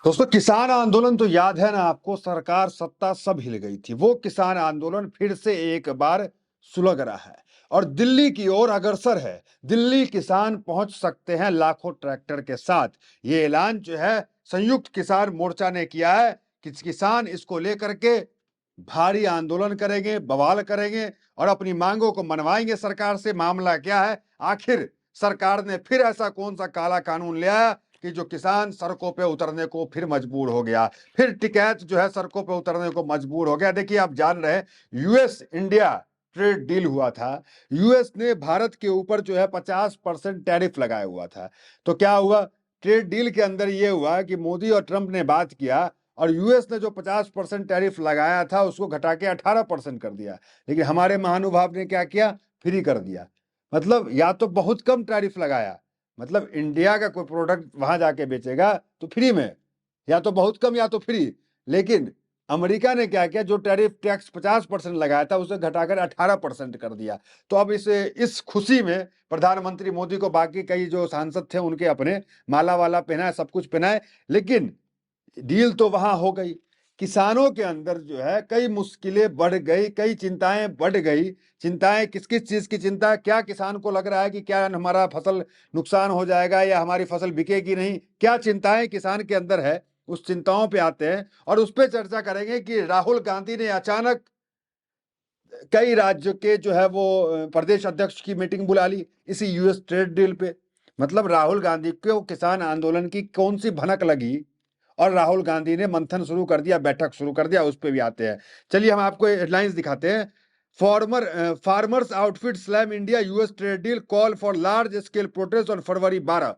दोस्तों, किसान आंदोलन तो याद है ना आपको। सरकार सत्ता सब हिल गई थी। वो किसान आंदोलन फिर से एक बार सुलग रहा है और दिल्ली की ओर अग्रसर है। दिल्ली किसान पहुंच सकते हैं लाखों ट्रैक्टर के साथ। ये ऐलान जो है संयुक्त किसान मोर्चा ने किया है कि किसान इसको लेकर के भारी आंदोलन करेंगे, बवाल करेंगे और अपनी मांगों को मनवाएंगे सरकार से। मामला क्या है? आखिर सरकार ने फिर ऐसा कौन सा काला कानून ले आया कि जो किसान सड़कों पे उतरने को फिर मजबूर हो गया, फिर टिकैत जो है सड़कों पे उतरने को मजबूर हो गया। देखिए, आप जान रहे हैं, यूएस इंडिया ट्रेड डील हुआ था। यूएस ने भारत के ऊपर जो है 50% टैरिफ लगाया हुआ था। तो क्या हुआ? ट्रेड डील के अंदर ये हुआ कि मोदी और ट्रंप ने बात किया और यूएस ने जो 50% टैरिफ लगाया था उसको घटा के 18% कर दिया। लेकिन हमारे महानुभाव ने क्या किया? फ्री कर दिया। मतलब या तो बहुत कम टैरिफ लगाया, मतलब इंडिया का कोई प्रोडक्ट वहां जाके बेचेगा तो फ्री में, या तो बहुत कम या तो फ्री। लेकिन अमेरिका ने क्या किया? जो टैरिफ टैक्स 50% लगाया था उसे घटाकर 18% कर दिया। तो अब इस खुशी में प्रधानमंत्री मोदी को बाकी कई जो सांसद थे उनके अपने माला वाला पहनाए, सब कुछ पहनाए, लेकिन डील तो वहां हो गई। किसानों के अंदर जो है कई मुश्किलें बढ़ गई, कई चिंताएं बढ़ गई। चिंताएं किस किस चीज की चिंता? क्या किसान को लग रहा है कि क्या हमारा फसल नुकसान हो जाएगा या हमारी फसल बिकेगी नहीं? क्या चिंताएं किसान के अंदर है? उस चिंताओं पे आते हैं और उस पर चर्चा करेंगे कि राहुल गांधी ने अचानक कई राज्यों के जो है वो प्रदेश अध्यक्ष की मीटिंग बुला ली इसी यूएस ट्रेड डील पे। मतलब राहुल गांधी को किसान आंदोलन की कौन सी भनक लगी और राहुल गांधी ने मंथन शुरू कर दिया, बैठक शुरू कर दिया। उस पे भी आते हैं। चलिए हम आपको हेडलाइंस दिखाते हैं। Farmers outfit slam India US trade deal, call for large scale protest on February 12।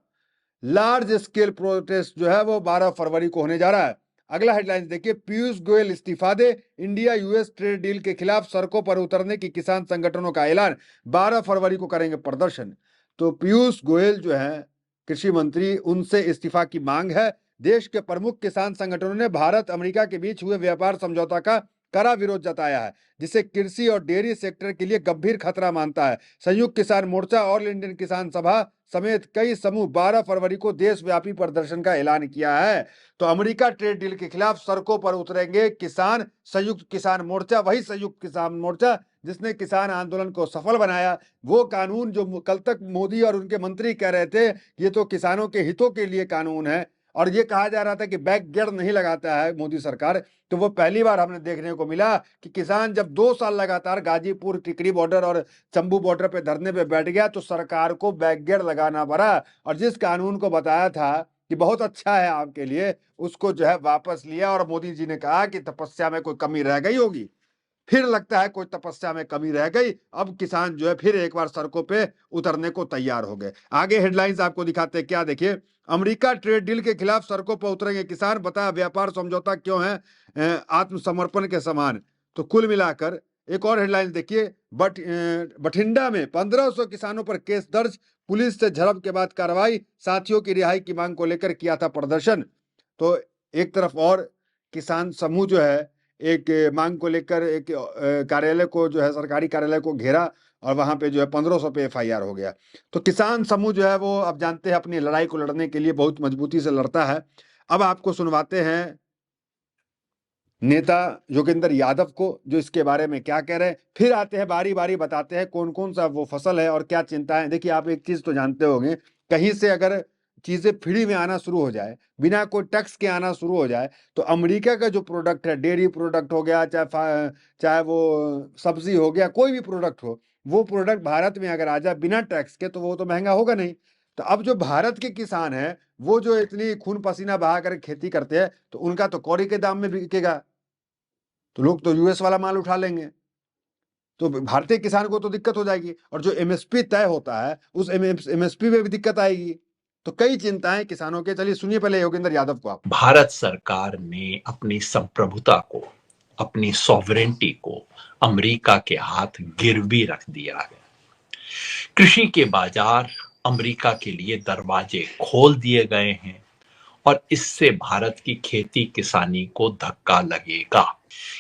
Large scale protest जो है वो 12 फरवरी को होने जा रहा है। अगला हेडलाइन देखिए, पीयूष गोयल इस्तीफा दे, इंडिया यूएस ट्रेड डील के खिलाफ सड़कों पर उतरने की किसान संगठनों का ऐलान, 12 फरवरी को करेंगे प्रदर्शन। तो पीयूष गोयल जो है कृषि मंत्री, उनसे इस्तीफा की मांग है। देश के प्रमुख किसान संगठनों ने भारत अमेरिका के बीच हुए व्यापार समझौता का कड़ा विरोध जताया है, जिसे कृषि और डेयरी सेक्टर के लिए गंभीर खतरा मानता है। संयुक्त किसान मोर्चा, ऑल इंडियन किसान सभा समेत कई समूह 12 फरवरी को देशव्यापी प्रदर्शन का ऐलान किया है। तो अमेरिका ट्रेड डील के खिलाफ सड़कों पर उतरेंगे किसान। संयुक्त किसान मोर्चा, वही संयुक्त किसान मोर्चा जिसने किसान आंदोलन को सफल बनाया। वो कानून जो कल तक मोदी और उनके मंत्री कह रहे थे ये तो किसानों के हितों के लिए कानून है, और ये कहा जा रहा था कि बैक गियर नहीं लगाता है मोदी सरकार, तो वो पहली बार हमने देखने को मिला कि किसान जब 2 साल लगातार गाजीपुर टिकरी बॉर्डर और चंबू बॉर्डर पे धरने पे बैठ गया तो सरकार को बैक गियर लगाना पड़ा। और जिस कानून को बताया था कि बहुत अच्छा है आपके लिए, उसको जो है वापस लिया और मोदी जी ने कहा कि तपस्या में कोई कमी रह गई होगी। फिर लगता है कोई तपस्या में कमी रह गई। अब किसान जो है फिर एक बार सड़कों पे उतरने को तैयार हो गए। आगे हेडलाइंस आपको दिखाते हैं, क्या देखिए, अमेरिका ट्रेड डील के खिलाफ सड़कों पर उतरेंगे किसान, बताया व्यापार समझौता क्यों है आत्मसमर्पण के समान। तो कुल मिलाकर एक और हेडलाइन देखिए, बठिंडा में 1500 किसानों पर केस दर्ज, पुलिस से झड़प के बाद कार्रवाई, साथियों की रिहाई की मांग को लेकर किया था प्रदर्शन। तो एक तरफ और किसान समूह जो है एक मांग को लेकर एक कार्यालय को जो है सरकारी कार्यालय को घेरा और वहां पे जो है 1500 पे एफआईआर हो गया। तो किसान समूह जो है वो अब जानते हैं अपनी लड़ाई को लड़ने के लिए बहुत मजबूती से लड़ता है। अब आपको सुनवाते हैं नेता योगेंद्र यादव को, जो इसके बारे में क्या कह रहे हैं। फिर आते हैं बारी बारी बताते हैं कौन कौन सा वो फसल है और क्या चिंताएं। देखिए, आप एक चीज तो जानते होंगे, कहीं से अगर चीजें फ्री में आना शुरू हो जाए, बिना कोई टैक्स के आना शुरू हो जाए, तो अमेरिका का जो प्रोडक्ट है, डेयरी प्रोडक्ट हो गया, चाहे वो सब्जी हो गया, कोई भी प्रोडक्ट हो, वो प्रोडक्ट भारत में अगर आ जाए बिना टैक्स के तो वो तो महंगा होगा नहीं। तो अब जो भारत के किसान हैं वो जो इतनी खून पसीना बहा कर खेती करते हैं तो उनका तो कौड़ी के दाम में बिकेगा, तो लोग तो यूएस वाला माल उठा लेंगे, तो भारतीय किसान को तो दिक्कत हो जाएगी और जो एमएसपी तय होता है उस एमएसपी में भी दिक्कत आएगी। तो कई चिंताएं किसानों के। चलिए सुनिए पहले योगेंद्र यादव को आप। भारत सरकार ने अपनी संप्रभुता को, अपनी सॉवरेंटी को अमेरिका के हाथ गिरवी रख दिया है। कृषि के बाजार अमेरिका के लिए दरवाजे खोल दिए गए हैं और इससे भारत की खेती किसानी को धक्का लगेगा।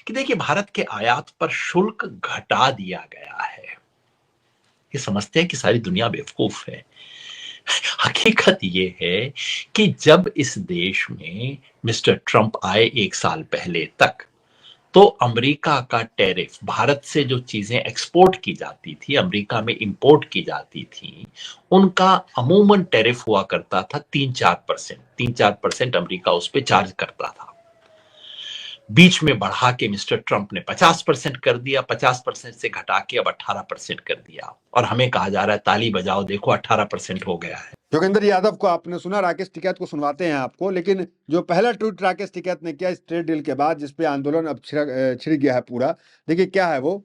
कि देखिए, भारत के आयात पर शुल्क घटा दिया गया है। ये समझते हैं कि सारी दुनिया बेवकूफ है। हकीकत ये है कि जब इस देश में मिस्टर ट्रंप आए 1 साल पहले तक, तो अमेरिका का टैरिफ, भारत से जो चीजें एक्सपोर्ट की जाती थी, अमेरिका में इंपोर्ट की जाती थी, उनका अमूमन टैरिफ हुआ करता था 3-4%। 3-4% अमेरिका उस पर चार्ज करता था। बीच में बढ़ा के मिस्टर ट्रंप ने 50% कर दिया, 50% से घटा के अब 18% कर दिया, और हमें कहा जा रहा है ताली बजाओ, देखो 18% हो गया है। योगेंद्र यादव को आपने सुना, राकेश टिकैत को सुनवाते हैं आपको। लेकिन जो पहला ट्वीट राकेश टिकैत ने किया इस ट्रेड डील के बाद, जिसपे आंदोलन अब छिड़ गया है पूरा, देखिए क्या है वो।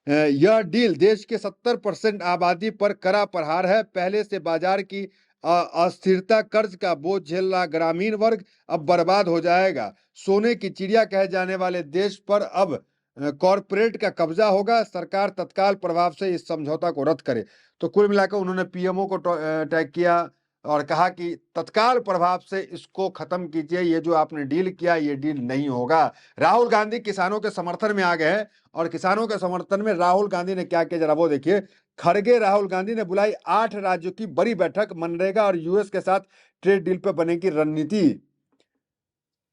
यह डील देश के 70% आबादी पर कड़ा प्रहार है। पहले से बाजार की अस्थिरता, कर्ज का बोझ झेल रहा ग्रामीण वर्ग अब बर्बाद हो जाएगा। सोने की चिड़िया कहे जाने वाले देश पर अब कॉरपोरेट का कब्जा होगा। सरकार तत्काल प्रभाव से इस समझौता को रद्द करे। तो कुल मिलाकर उन्होंने पीएमओ को टैग किया और कहा कि तत्काल प्रभाव से इसको खत्म कीजिए, ये जो आपने डील किया ये डील नहीं होगा। राहुल गांधी किसानों के समर्थन में आ गए हैं, और किसानों के समर्थन में राहुल गांधी ने क्या किया जरा वो देखिए। खड़गे राहुल गांधी ने बुलाई 8 राज्यों की बड़ी बैठक, मनरेगा और यूएस के साथ ट्रेड डील पर बनेगी रणनीति।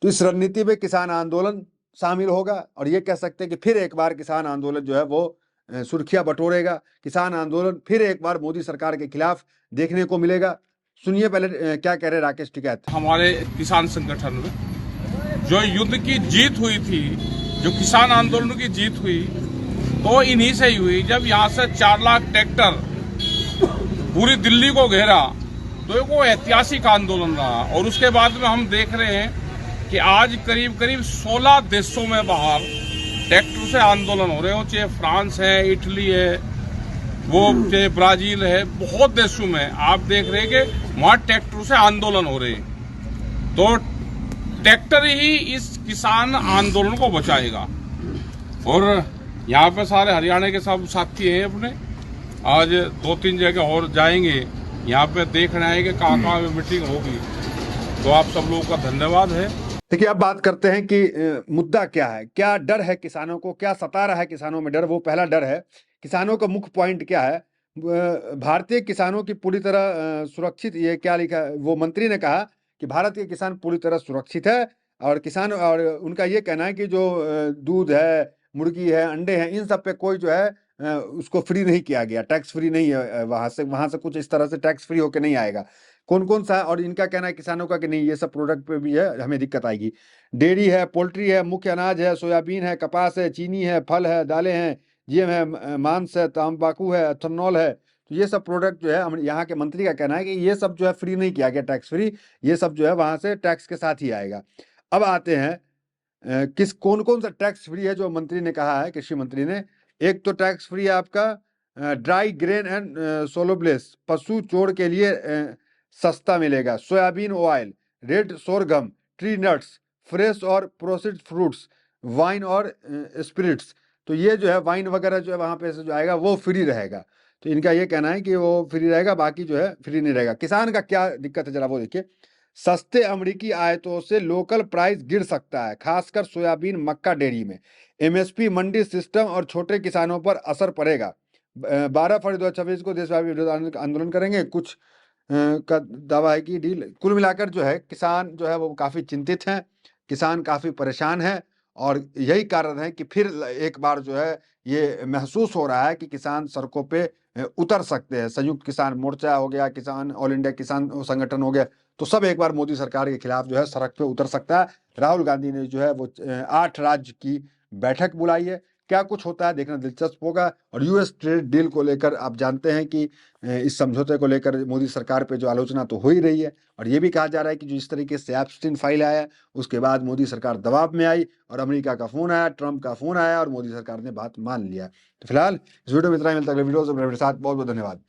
तो इस रणनीति में किसान आंदोलन शामिल होगा, और ये कह सकते हैं कि फिर एक बार किसान आंदोलन जो है वो सुर्खियां बटोरेगा। किसान आंदोलन फिर एक बार मोदी सरकार के खिलाफ देखने को मिलेगा। सुनिए पहले क्या कह रहे राकेश टिकैत। हमारे किसान संगठन में जो युद्ध की जीत हुई थी, जो किसान आंदोलन की जीत हुई, तो इन्हीं से ही हुई। जब यहाँ से 4 लाख ट्रैक्टर पूरी दिल्ली को घेरा, तो वो ऐतिहासिक आंदोलन रहा। और उसके बाद में हम देख रहे हैं कि आज करीब करीब 16 देशों में बाहर ट्रैक्टर से आंदोलन हो रहे हो, चाहे फ्रांस है, इटली है, वो चाहे ब्राजील है, बहुत देशों में आप देख रहे हैं कि वहां ट्रैक्टर से आंदोलन हो रहे हैं। तो ट्रैक्टर ही इस किसान आंदोलन को बचाएगा। और यहाँ पे सारे हरियाणा के सब साथी हैं अपने, आज 2-3 जगह और जाएंगे, यहाँ पे देखना है कि कहाँ कहाँ मीटिंग होगी। तो आप सब लोगों का धन्यवाद है। देखिए अब बात करते हैं कि मुद्दा क्या है, क्या डर है किसानों को, क्या सता रहा है किसानों में डर। वो पहला डर है, किसानों का मुख्य पॉइंट क्या है। भारतीय किसानों की पूरी तरह सुरक्षित, ये क्या लिखा, वो मंत्री ने कहा कि भारत के किसान पूरी तरह सुरक्षित है। और किसान, और उनका ये कहना है कि जो दूध है, मुर्गी है, अंडे हैं, इन सब पे कोई जो है उसको फ्री नहीं किया गया, टैक्स फ्री नहीं है। वहां से कुछ इस तरह से टैक्स फ्री होकर नहीं आएगा। कौन कौन सा, और इनका कहना है किसानों का कि नहीं, ये सब प्रोडक्ट पे भी है हमें दिक्कत आएगी। डेयरी है, पोल्ट्री है, मुख्य अनाज है, सोयाबीन है, कपास है, चीनी है, फल है, दालें हैं, जीएम है, मांस है, तंबाकू है, एथेनॉल है। तो ये सब प्रोडक्ट जो है, हम यहाँ के मंत्री का कहना है कि ये सब जो है फ्री नहीं किया गया, टैक्स फ्री। ये सब जो है वहां से टैक्स के साथ ही आएगा। अब आते हैं किस कौन कौन सा टैक्स फ्री है जो मंत्री ने कहा है, कृषि मंत्री ने। एक तो टैक्स फ्री है आपका ड्राई ग्रेन एंड सोलोब्लेस, पशु चोर के लिए सस्ता मिलेगा। Soybean oil, red sorghum, tree nuts, fresh और प्रोसेस्ड फ्रूट्स, वाइन और स्पिरिट्स। तो ये जो है वाइन वगैरह जो है वहां पे से जो आएगा वो फ्री रहेगा। तो इनका ये कहना है कि वो फ्री रहेगा, बाकी जो है फ्री नहीं रहेगा। किसान का क्या दिक्कत है जरा वो देखिए। सस्ते अमेरिकी आयातों से लोकल प्राइस गिर सकता है, खासकर सोयाबीन, मक्का, डेयरी में। एमएसपी, मंडी सिस्टम और छोटे किसानों पर असर पड़ेगा। 12 फरवरी 2026 को देशव्यापी विरोध आंदोलन करेंगे, कुछ का दावा है कि डील। कुल मिलाकर जो है किसान जो है वो काफी चिंतित हैं, किसान काफी परेशान है। और यही कारण है कि फिर एक बार जो है ये महसूस हो रहा है कि किसान सड़कों पे उतर सकते हैं। संयुक्त किसान मोर्चा हो गया, किसान ऑल इंडिया किसान संगठन हो गया, तो सब एक बार मोदी सरकार के खिलाफ जो है सड़क पे उतर सकता है। राहुल गांधी ने जो है वो 8 राज्य की बैठक बुलाई है। क्या कुछ होता है देखना दिलचस्प होगा। और यूएस ट्रेड डील को लेकर आप जानते हैं कि इस समझौते को लेकर मोदी सरकार पे जो आलोचना तो हो ही रही है। और ये भी कहा जा रहा है कि जो इस तरीके से एप्स्टीन फाइल आया, उसके बाद मोदी सरकार दबाव में आई और अमेरिका का फोन आया, ट्रंप का फोन आया और मोदी सरकार ने बात मान लिया। तो फिलहाल इस वीडियो में इतना ही। मिलता है अगले वीडियो से। मेरे साथ बहुत बहुत धन्यवाद।